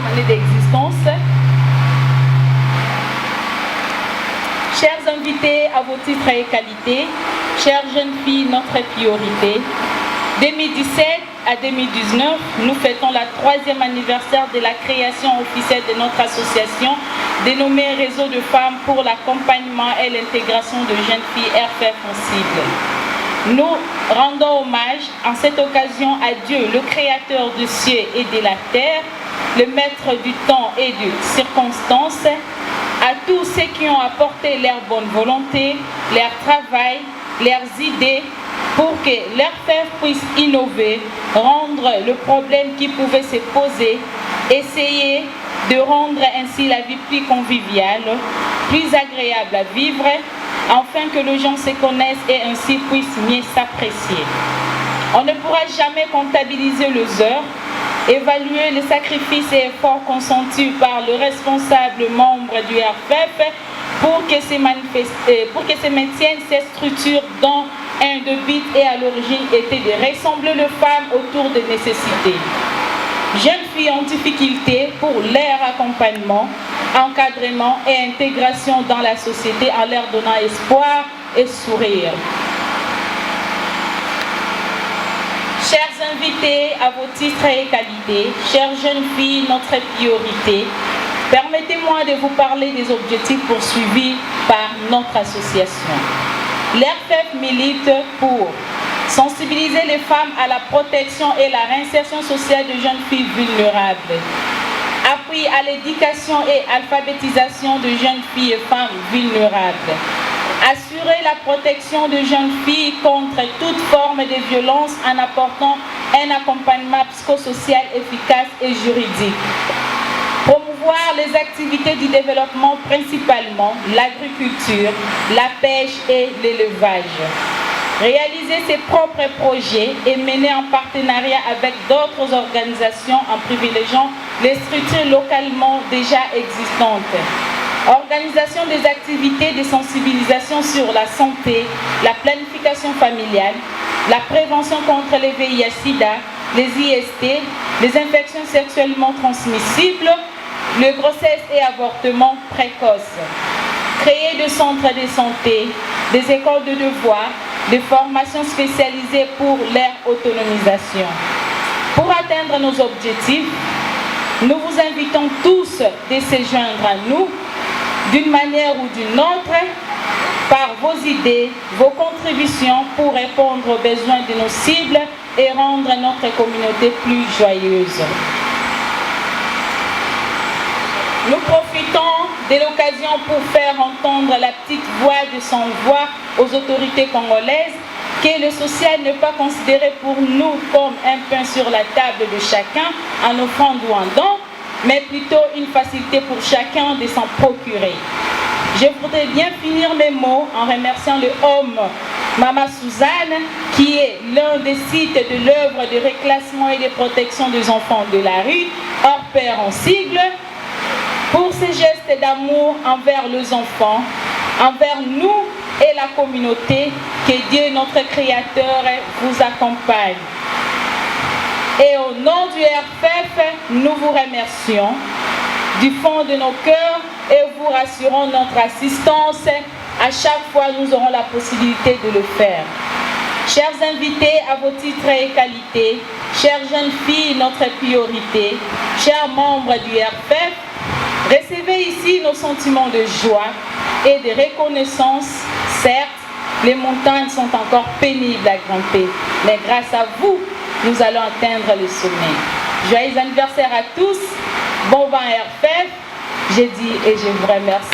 troisième année d'existence. Chers invités à vos titres et qualités, chères jeunes filles, notre priorité. 2017 à 2019, nous fêtons la 3e anniversaire de la création officielle de notre association dénommée Réseau de femmes pour l'accompagnement et l'intégration de jeunes filles RFF sensibles. Nous rendons hommage en cette occasion à Dieu, le créateur du ciel et de la terre, le maître du temps et des circonstances, à tous ceux qui ont apporté leur bonne volonté, leur travail, leurs idées, pour que l'RFF puisse innover, rendre le problème qui pouvait se poser, essayer de rendre ainsi la vie plus conviviale, plus agréable à vivre, afin que les gens se connaissent et ainsi puissent mieux s'apprécier. On ne pourra jamais comptabiliser les heures, évaluer les sacrifices et efforts consentis par le responsable membre du RFF pour que se maintiennent ces structures dont un de but et à l'origine était de rassembler les femmes autour des nécessités. Jeunes filles en difficulté pour leur accompagnement, encadrement et intégration dans la société en leur donnant espoir et sourire. Chers invités à vos titres et qualités, chères jeunes filles, notre priorité, permettez-moi de vous parler des objectifs poursuivis par notre association. L'RFF milite pour sensibiliser les femmes à la protection et la réinsertion sociale de jeunes filles vulnérables, appui à l'éducation et alphabétisation de jeunes filles et femmes vulnérables, assurer la protection de jeunes filles contre toute forme de violence en apportant un accompagnement psychosocial efficace et juridique, promouvoir les activités du développement, principalement l'agriculture, la pêche et l'élevage, réaliser ses propres projets et mener en partenariat avec d'autres organisations en privilégiant les structures localement déjà existantes, organisation des activités de sensibilisation sur la santé, la planification familiale, la prévention contre les VIH-Sida, les IST, les infections sexuellement transmissibles, les grossesses et avortements précoces. Créer des centres de santé, des écoles de devoir, des formations spécialisées pour leur autonomisation. Pour atteindre nos objectifs, nous vous invitons tous de se joindre à nous d'une manière ou d'une autre par vos idées, vos contributions pour répondre aux besoins de nos cibles et rendre notre communauté plus joyeuse. Nous profitons de l'occasion pour faire entendre la petite voix de son voix aux autorités congolaises que le social n'est pas considéré pour nous comme un pain sur la table de chacun en offrande ou en don, mais plutôt une facilité pour chacun de s'en procurer. Je voudrais bien finir mes mots en remerciant le homme Mama Suzanne, qui est l'un des sites de l'œuvre de reclassement et de protection des enfants de la rue, hors pair en sigle, pour ces gestes d'amour envers les enfants, envers nous et la communauté, que Dieu, notre Créateur, vous accompagne. Et au nom du RFF, nous vous remercions du fond de nos cœurs et vous rassurons notre assistance à chaque fois que nous aurons la possibilité de le faire. Chers invités à vos titres et qualités, chères jeunes filles, notre priorité, chers membres du RFF, recevez ici nos sentiments de joie et de reconnaissance. Certes, les montagnes sont encore pénibles à grimper, mais grâce à vous, nous allons atteindre le sommet. Joyeux anniversaire à tous, bon vent RFF, j'ai dit et je vous remercie.